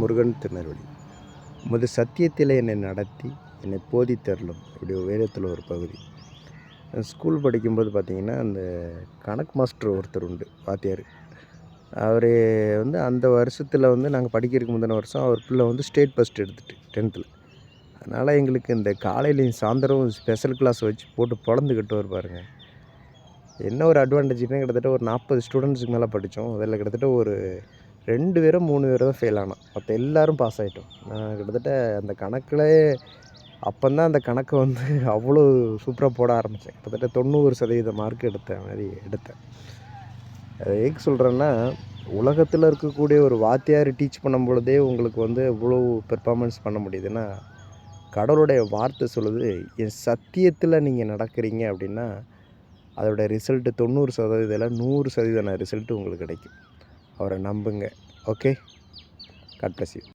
முருகன் திருநெல்வேலி. உமது சத்தியத்திலே என்னை நடத்தி என்னை போதித்தருளும். இப்படி வேதத்தில் ஒரு பகுதி. ஸ்கூல் படிக்கும்போது பார்த்திங்கன்னா, அந்த கணக்கு மாஸ்டர் ஒருத்தர் உண்டு, வாத்தியார். அவர் அந்த வருஷத்தில் நாங்கள் படிக்கிறதுக்கு முந்தின வருஷம் அவர் பிள்ளை ஸ்டேட் ஃபஸ்ட் எடுத்துட்டு 10th. அதனால் எங்களுக்கு இந்த காலையிலையும் சாயந்தரம் ஸ்பெஷல் கிளாஸ் வச்சு போட்டு பொழந்துக்கிட்டு வருவாருங்க. என்ன ஒரு அட்வான்டேஜ்னா, கிட்டத்தட்ட ஒரு 40 ஸ்டூடெண்ட்ஸுக்கு மேலே படித்தோம். அதில் கிட்டத்தட்ட ஒரு 2 பேரோ 3 பேரோ தான் ஃபெயில் ஆனோம். மற்ற எல்லோரும் பாஸ் ஆகிட்டோம். நான் கிட்டத்தட்ட அந்த கணக்கில் அப்போந்தான் அந்த கணக்கை அவ்வளோ சூப்பராக போட ஆரம்பித்தேன். கிட்டத்தட்ட 90% மார்க் எடுத்தேன். அதை எதுக்கு சொல்கிறேன்னா, உலகத்தில் இருக்கக்கூடிய ஒரு வாத்தியார் டீச் பண்ணும் பொழுதே உங்களுக்கு இவ்வளோ பெர்ஃபார்மன்ஸ் பண்ண முடியுதுன்னா, கடவுளுடைய வார்த்தை சொல்லுது, என் சத்தியத்தில் நீங்கள் நடக்கிறீங்க அப்படின்னா அதோடய ரிசல்ட்டு 90% 100% ரிசல்ட்டு உங்களுக்கு கிடைக்கும். அவரை நம்புங்க. Okay, God bless you.